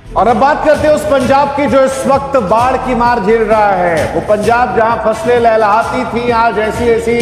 और अब बात करते हैं उस पंजाब की जो इस वक्त बाढ़ की मार झेल रहा है। वो पंजाब जहां फसलें लहलहाती थी, आज ऐसी ऐसी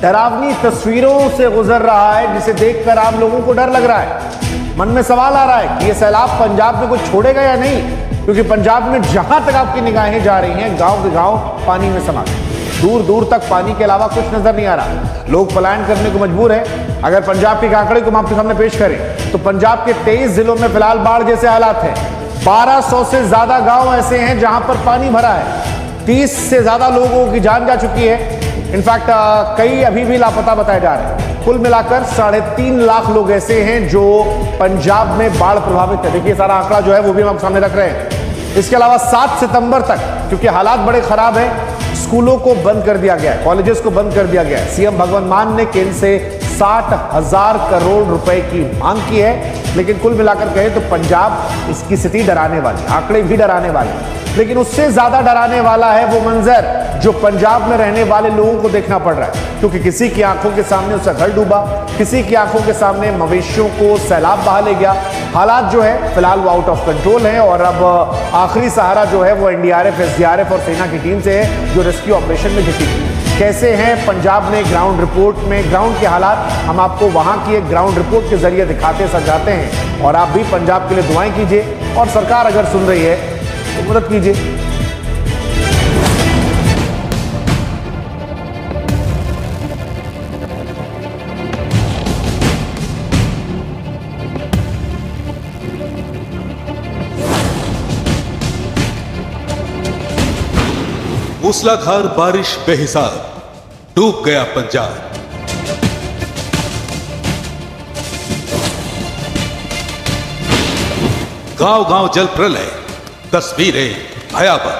डरावनी तस्वीरों से गुजर रहा है जिसे देखकर आम लोगों को डर लग रहा है। मन में सवाल आ रहा है कि ये सैलाब पंजाब में कुछ छोड़ेगा या नहीं, क्योंकि पंजाब में जहां तक आपकी निगाहें जा रही हैं, गांव के गांव पानी में समा गए। दूर दूर तक पानी के अलावा कुछ नजर नहीं आ रहा। लोग पलायन करने को मजबूर हैं। अगर पंजाब के आंकड़े को हम आपके सामने पेश करें तो पंजाब के 23 जिलों में फिलहाल बाढ़ जैसे हालात हैं। 1200 से ज्यादा गांव ऐसे हैं जहां पर पानी भरा है। 30 से ज्यादा लोगों की जान जा चुकी है। इनफैक्ट कई अभी भी लापता बताए जा रहे हैं। कुल मिलाकर 3.5 लाख लोग ऐसे हैं जो पंजाब में बाढ़ प्रभावित है। देखिए सारा आंकड़ा जो है वो भी हम आपके सामने रख रहे हैं। इसके अलावा 7 सितंबर तक, क्योंकि हालात बड़े खराब हैं, स्कूलों को बंद कर दिया गया है, कॉलेजेस को बंद कर दिया गया है। सीएम भगवंत मान ने केंद्र से 60,000 करोड़ रुपए की मांग की है। लेकिन कुल मिलाकर कहें तो पंजाब इसकी स्थिति डराने वाली, आंकड़े भी डराने वाले। लेकिन उससे ज्यादा डराने वाला है वो मंजर जो पंजाब में रहने वाले लोगों को देखना पड़ रहा है, क्योंकि किसी की आंखों के सामने उसका घर डूबा, किसी की आंखों के सामने मवेशियों को सैलाब बहा ले गया। हालात जो है फिलहाल वो आउट ऑफ कंट्रोल है और अब आखिरी सहारा जो है वो एनडीआरएफ, एसडीआरएफ और सेना की टीम से है जो रेस्क्यू ऑपरेशन में जुटी थी। कैसे हैं पंजाब में ग्राउंड रिपोर्ट में ग्राउंड के हालात, हम आपको वहां की एक ग्राउंड रिपोर्ट के जरिए दिखाते समझाते हैं। और आप भी पंजाब के लिए दुआएं कीजिए और सरकार अगर सुन रही है तो मदद कीजिए। मूसलाधार बारिश बेहिसाब, डूब गया पंजाब। गांव गांव जल प्रलय, तस्वीरें भयावह।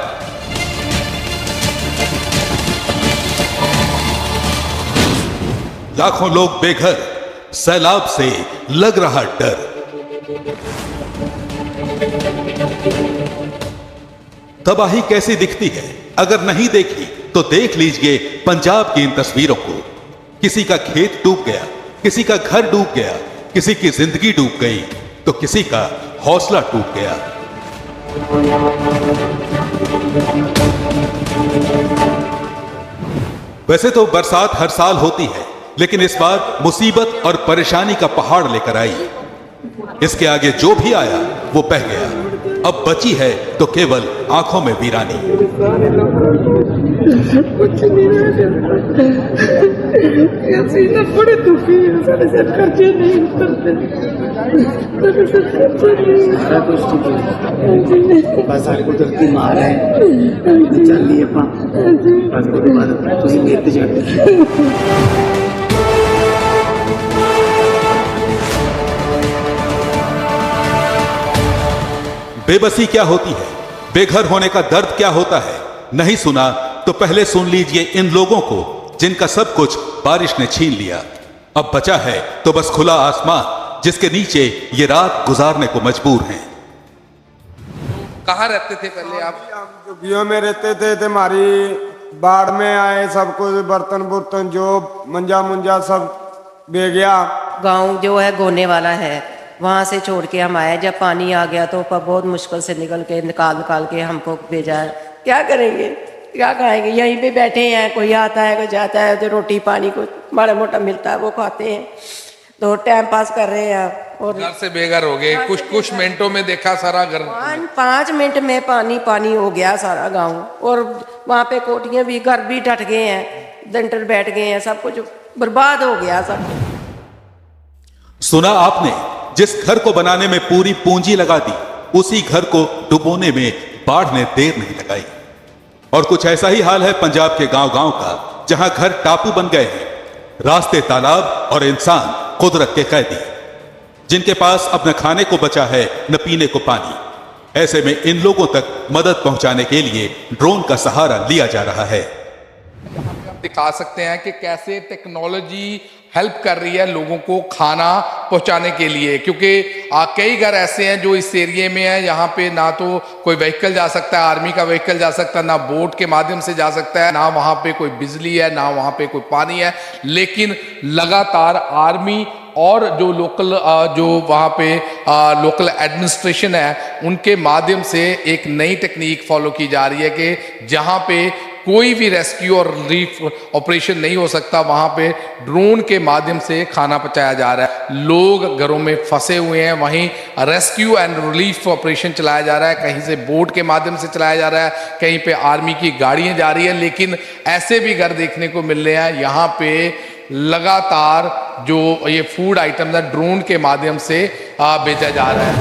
लाखों लोग बेघर, सैलाब से लग रहा डर। तबाही कैसी दिखती है, अगर नहीं देखी तो देख लीजिए पंजाब की इन तस्वीरों को। किसी का खेत डूब गया, किसी का घर डूब गया, किसी की जिंदगी डूब गई तो किसी का हौसला टूट गया। वैसे तो बरसात हर साल होती है, लेकिन इस बार मुसीबत और परेशानी का पहाड़ लेकर आई। इसके आगे जो भी आया वो बह गया। अब बची है तो केवल आंखों में वीरानी। बड़े दुखी हैं, सारे सब खर्चे नहीं उतरते। सारे कुदरती मार है, चल लिए बेबसी क्या होती है, बेघर होने का दर्द क्या होता है, नहीं सुना तो पहले सुन लीजिए इन लोगों को जिनका सब कुछ बारिश ने छीन लिया। अब बचा है तो बस खुला आसमान, जिसके नीचे ये रात गुजारने को मजबूर हैं। कहाँ रहते थे पहले आप? हम झुग्गियों में रहते थे, हमारी बाढ़ में आए, सब कुछ बर्तन बुर्तन जो मंजा मुंजा सब बह गया। गांव जो है गोने वाला है, वहाँ से छोड़ के हम आए। जब पानी आ गया तो बहुत मुश्किल से निकाल के हमको भेजा है। क्या करेंगे, क्या खाएंगे? यहीं पे बैठे हैं, कोई आता है कोई जाता है, तो रोटी पानी को माड़ा मोटा मिलता है वो खाते हैं, तो टाइम पास कर रहे हैं। और घर से बेघर हो गए, कुछ मिनटों में देखा सारा घर 5 मिनट में पानी हो गया सारा गाँव। और वहाँ पे कोठियाँ भी, घर भी टट गए हैं, डंटर बैठ गए हैं, सब कुछ बर्बाद हो गया सब। सुना आपने, जिस घर को बनाने में पूरी पूंजी लगा दी, उसी घर को डुबोने में बाढ़ ने देर नहीं लगाई। और कुछ ऐसा ही हाल है पंजाब के गांव गांव का, जहां घर टापू बन गए हैं, रास्ते तालाब और इंसान कुदरत के कैदी, जिनके पास अपने खाने को बचा है न पीने को पानी। ऐसे में इन लोगों तक मदद पहुंचाने के लिए ड्रोन का सहारा लिया जा रहा है। दिखा सकते हैं कि कैसे टेक्नोलॉजी हेल्प कर रही है लोगों को खाना पहुंचाने के लिए, क्योंकि कई घर ऐसे हैं जो इस एरिया में है, यहाँ पे ना तो कोई व्हीकल जा सकता है, आर्मी का व्हीकल जा सकता है, ना बोट के माध्यम से जा सकता है, ना वहाँ पे कोई बिजली है, ना वहाँ पे कोई पानी है। लेकिन लगातार आर्मी और जो लोकल जो वहाँ पे लोकल एडमिनिस्ट्रेशन है उनके माध्यम से एक नई टेक्निक फॉलो की जा रही है कि जहाँ पे कोई भी रेस्क्यू और रिलीफ ऑपरेशन नहीं हो सकता वहाँ पे ड्रोन के माध्यम से खाना पहुँचाया जा रहा है। लोग घरों में फंसे हुए हैं, वहीं रेस्क्यू एंड रिलीफ ऑपरेशन चलाया जा रहा है, कहीं से बोट के माध्यम से चलाया जा रहा है, कहीं पे आर्मी की गाड़ियाँ जा रही है। लेकिन ऐसे भी घर देखने को मिल रहे हैं यहाँ पे लगातार जो ये फूड आइटम है ड्रोन के माध्यम से भेजा जा रहा है।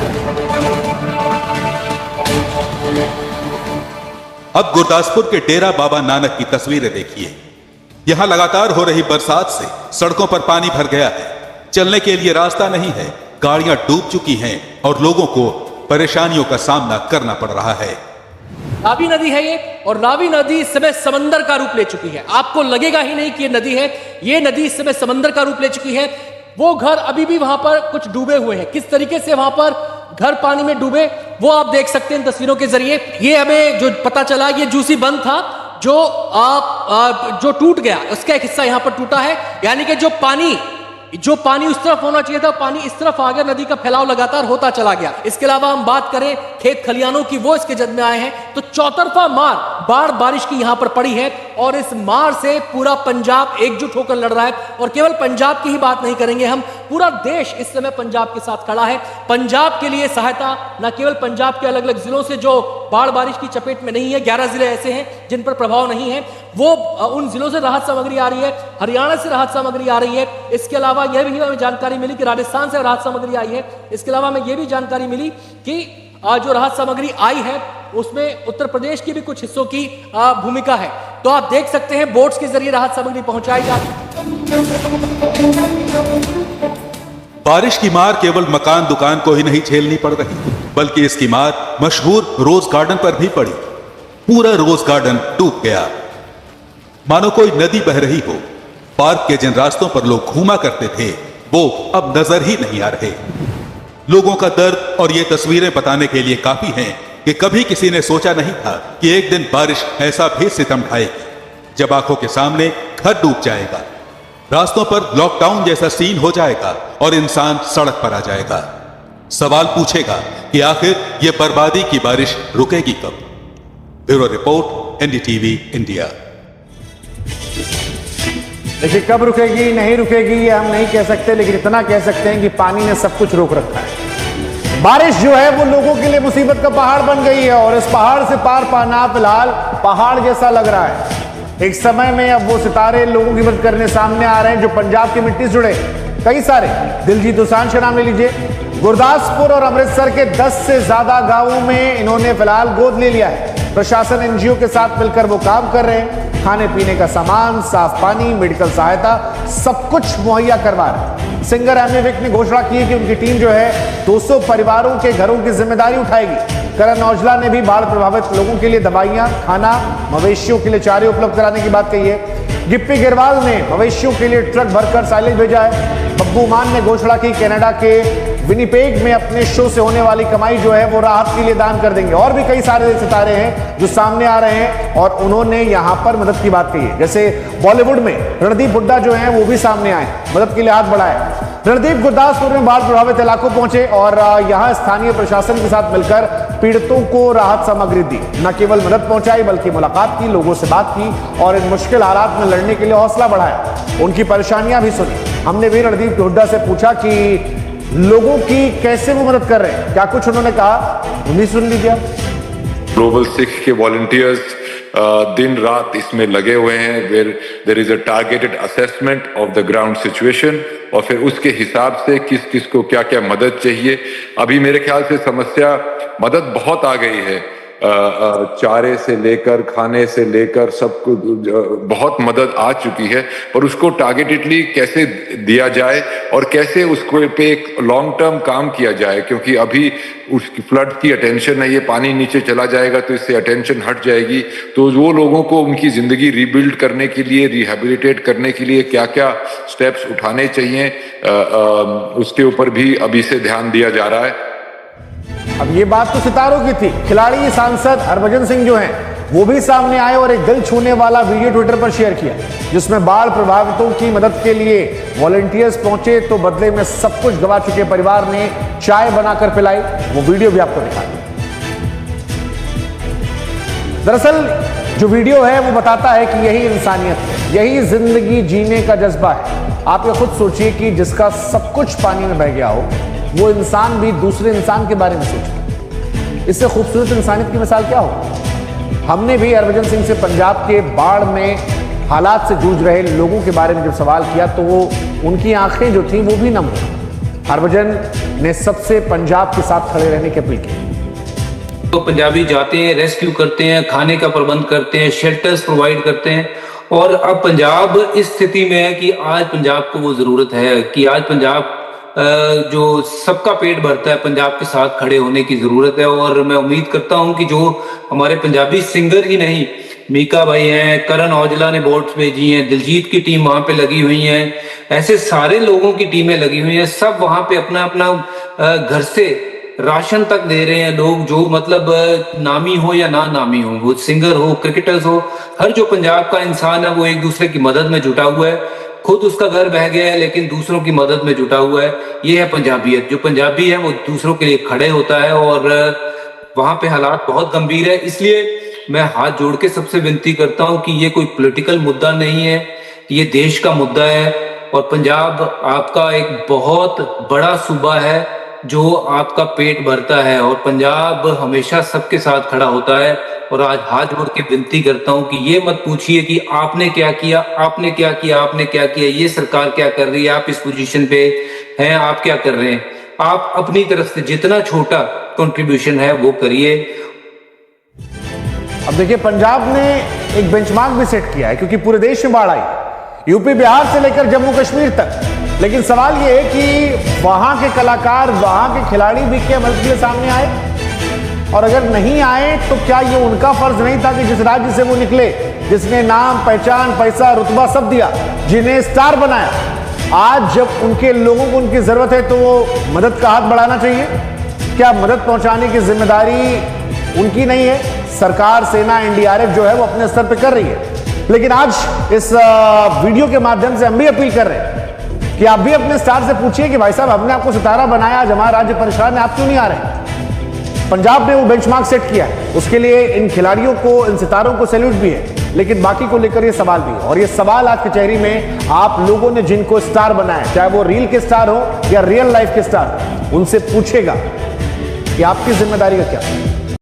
अब गुरदासपुर के डेरा बाबा नानक की तस्वीरें देखिए। यहां लगातार हो रही बरसात से सड़कों पर पानी भर गया है, चलने के लिए रास्ता नहीं है, गाड़ियां डूब चुकी हैं और लोगों को परेशानियों का सामना करना पड़ रहा है। रावी नदी है ये, और रावी नदी इस समय समंदर का रूप ले चुकी है। आपको लगेगा ही नहीं कि ये नदी है, ये नदी इस समय समंदर का रूप ले चुकी है। वो घर अभी भी वहां पर कुछ डूबे हुए हैं, किस तरीके से वहां पर घर पानी में डूबे वो आप देख सकते हैं तस्वीरों के जरिए। ये हमें जो पता चला, ये जूसी बंद था जो टूट गया, उसका एक हिस्सा यहां पर टूटा है, यानी कि जो पानी उस तरफ होना चाहिए था पानी इस तरफ आ गया, नदी का फैलाव लगातार होता चला गया। इसके अलावा हम बात करें खेत खलियानों की, वो इसके जद में आए हैं, तो चौतरफा बाढ़ बारिश की यहां पर पड़ी है और इस मार से पूरा पंजाब एकजुट होकर लड़ रहा है। और केवल पंजाब की ही बात नहीं करेंगे हम, पूरा देश इस समय पंजाब के साथ खड़ा है। पंजाब के लिए सहायता न केवल पंजाब के अलग अलग जिलों से जो बाढ़ बारिश की चपेट में नहीं है, 11 जिले ऐसे हैं जिन पर प्रभाव नहीं है, वो उन जिलों से राहत सामग्री आ रही है, हरियाणा से राहत सामग्री आ रही है। इसके अलावा यह भी हमें जानकारी मिली कि राजस्थान से राहत सामग्री आई है। इसके अलावा हमें यह भी जानकारी मिली कि जो राहत सामग्री आई है उसमें उत्तर प्रदेश की भी कुछ हिस्सों की भूमिका है। तो आप देख सकते हैं बोट्स के जरिए राहत सामग्री पहुंचाई जा रही है। बारिश की मार केवल मकान दुकान को ही नहीं झेलनी पड़ रही, बल्कि इसकी मार मशहूर रोज गार्डन पर भी पड़ी। पूरा रोज गार्डन डूब गया, मानो कोई नदी बह रही हो। पार्क के जिन रास्तों पर लोग घूमा करते थे वो अब नजर ही नहीं आ रहे। लोगों का दर्द और ये तस्वीरें बताने के लिए काफी हैं कि कभी किसी ने सोचा नहीं था कि एक दिन बारिश ऐसा भी सितम ढाएगी जब आंखों के सामने घर डूब जाएगा, रास्तों पर लॉकडाउन जैसा सीन हो जाएगा और इंसान सड़क पर आ जाएगा। सवाल पूछेगा कि आखिर ये बर्बादी की बारिश रुकेगी कब? Bureau report, NDTV India. देखिए, कब रुकेगी नहीं रुकेगी ये हम नहीं कह सकते, लेकिन इतना कह सकते हैं कि पानी ने सब कुछ रोक रखा है। बारिश जो है वो लोगों के लिए मुसीबत का पहाड़ बन गई है और इस पहाड़ से पार पाना फिलहाल पहाड़ जैसा लग रहा है। एक समय में अब वो सितारे लोगों की मदद करने सामने आ रहे हैं जो पंजाब की मिट्टी से जुड़े। कई सारे, दिलजीत दोसांझ का नाम ले लीजिए, गुरदासपुर और अमृतसर के 10 से ज्यादा गांवों में इन्होंने फिलहाल गोद ले लिया है। प्रशासन एनजीओ के साथ मिलकर वो काम कर रहे हैं, खाने पीने का सामान, साफ पानी, मेडिकल सहायता, सब कुछ मुहैया करवा रहे हैं। सिंगर एमी विक ने घोषणा की है कि उनकी टीम जो है 200 परिवारों के घरों की जिम्मेदारी उठाएगी। करण औजला ने भी बाढ़ प्रभावित लोगों के लिए दवाइयां, खाना, मवेशियों के लिए चारे उपलब्ध कराने की बात कही है। गिप्पी गिरवाल ने मवेशियों के लिए ट्रक भरकर साइलेज भेजा है। बब्बू मान ने घोषणा की कनाडा के विनिपेग में अपने शो से होने वाली कमाई जो है वो राहत के लिए दान कर देंगे। और भी कई सारे सितारे हैं जो सामने आ रहे हैं और उन्होंने यहां पर मदद की बात कही है। जैसे बॉलीवुड में रणदीप हुड्डा जो हैं वो भी सामने आए, मदद के लिए हाथ बढ़ाए। रणदीप गुरदासपुर में बाढ़ प्रभावित इलाकों पहुंचे और यहां स्थानीय प्रशासन के साथ मिलकर पीड़ितों को राहत सामग्री दी। न केवल मदद पहुंचाई बल्कि मुलाकात की, लोगों से बात की और इन मुश्किल हालात में लड़ने के लिए हौसला बढ़ाया। उनकी परेशानियां भी सुनी। हमने भी रणदीप हुड्डा से पूछा कि लोगों की कैसे वो मदद कर रहे हैं, क्या कुछ उन्होंने कहा, उन्हें सुन लीजिए। ग्लोबल 6 के वॉलंटियर्स दिन रात इसमें लगे हुए हैं। There is a targeted assessment of the ground situation और फिर उसके हिसाब से किस किस को क्या क्या मदद चाहिए। अभी मेरे ख्याल से समस्या मदद बहुत आ गई है, चारे से लेकर खाने से लेकर सब कुछ बहुत मदद आ चुकी है, पर उसको टारगेटेडली कैसे दिया जाए और कैसे उसको पे एक लॉन्ग टर्म काम किया जाए, क्योंकि अभी उसकी फ्लड की अटेंशन है, ये पानी नीचे चला जाएगा तो इससे अटेंशन हट जाएगी। तो वो लोगों को उनकी जिंदगी रीबिल्ड करने के लिए, रिहेबिलिटेट करने के लिए क्या क्या स्टेप्स उठाने चाहिए, उसके ऊपर भी अभी से ध्यान दिया जा रहा है। अब ये बात तो सितारों की थी। खिलाड़ी सांसद हरभजन सिंह जो हैं वो भी सामने आए और एक दिल छूने वाला वीडियो ट्विटर पर शेयर किया, जिसमें बाढ़ प्रभावितों की मदद के लिए वॉलंटियर्स पहुंचे तो बदले में सब कुछ गंवा चुके परिवार ने चाय बनाकर पिलाई। वो वीडियो भी आपको दिखा। दरअसल जो वीडियो है वो बताता है कि यही इंसानियत है, यही जिंदगी जीने का जज्बा है। आप ये खुद सोचिए कि जिसका सब कुछ पानी में बह गया हो, वो इंसान भी दूसरे इंसान के बारे में सोचे। इससे खूबसूरत इंसानियत की मिसाल क्या हो। हमने भी हरभजन सिंह से पंजाब के बाढ़ में हालात से जूझ रहे लोगों के बारे में जब सवाल किया तो वो उनकी आंखें जो थी वो भी नम हुई। हरभजन ने सबसे पंजाब के साथ खड़े रहने की अपील की। तो पंजाबी जाते हैं, रेस्क्यू करते हैं, खाने का प्रबंध करते हैं, शेल्टर्स प्रोवाइड करते हैं। और अब पंजाब इस स्थिति में है कि आज पंजाब को वो जरूरत है कि आज पंजाब जो सबका पेट भरता है, पंजाब के साथ खड़े होने की जरूरत है। और मैं उम्मीद करता हूं कि जो हमारे पंजाबी सिंगर ही नहीं, मीका भाई हैं, करण औजला ने बोट्स भेजी हैं, दिलजीत की टीम वहां पे लगी हुई है, ऐसे सारे लोगों की टीमें लगी हुई हैं, सब वहां पे अपना अपना घर से राशन तक दे रहे हैं लोग, जो मतलब नामी हो या ना नामी हो, वो सिंगर हो, क्रिकेटर्स हो, हर जो पंजाब का इंसान है वो एक दूसरे की मदद में जुटा हुआ है। खुद उसका घर बह गया है लेकिन दूसरों की मदद में जुटा हुआ है। ये है पंजाबियत। जो पंजाबी है वो दूसरों के लिए खड़े होता है और वहां पे हालात बहुत गंभीर है। इसलिए मैं हाथ जोड़ के सबसे विनती करता हूं कि ये कोई पॉलिटिकल मुद्दा नहीं है, ये देश का मुद्दा है। और पंजाब आपका एक बहुत बड़ा सूबा है जो आपका पेट भरता है और पंजाब हमेशा सबके साथ खड़ा होता है। और आज हाथ जोड़ के विनती करता हूं कि ये मत पूछिए कि आपने क्या किया, आपने क्या किया, आपने क्या किया, ये सरकार क्या कर रही है, आप इस पोजीशन पे हैं, आप क्या कर रहे हैं। आप अपनी तरफ से जितना छोटा कंट्रीब्यूशन है वो करिए। अब देखिए, पंजाब ने एक बेंचमार्क भी सेट किया है क्योंकि पूरे देश में बाढ़ आई, यूपी बिहार से लेकर जम्मू कश्मीर तक। लेकिन सवाल यह है कि वहां के कलाकार, वहां के खिलाड़ी भी क्या मदद के लिए सामने आए? और अगर नहीं आए तो क्या ये उनका फर्ज नहीं था कि जिस राज्य से वो निकले, जिसने नाम, पहचान, पैसा, रुतबा सब दिया, जिन्हें स्टार बनाया, आज जब उनके लोगों को उनकी जरूरत है तो वो मदद का हाथ बढ़ाना चाहिए? क्या मदद पहुंचाने की जिम्मेदारी उनकी नहीं है? सरकार, सेना, एनडीआरएफ जो है वो अपने स्तर पर कर रही है। लेकिन आज इस वीडियो के माध्यम से हम भी अपील कर रहे हैं कि आप भी अपने स्टार से पूछिए कि भाई साहब, हमने आपको सितारा बनाया, आज हमारा राज्य परेशान है, आप क्यों नहीं आ रहे? पंजाब ने वो बेंचमार्क सेट किया है, उसके लिए इन खिलाड़ियों को, इन सितारों को सैल्यूट भी है। लेकिन बाकी को लेकर ये सवाल भी है और ये सवाल आज कचहरी में आप लोगों ने जिनको स्टार बनाया, चाहे वो रील के स्टार हो या रियल लाइफ के स्टार, उनसे पूछेगा कि आपकी जिम्मेदारी का क्या है।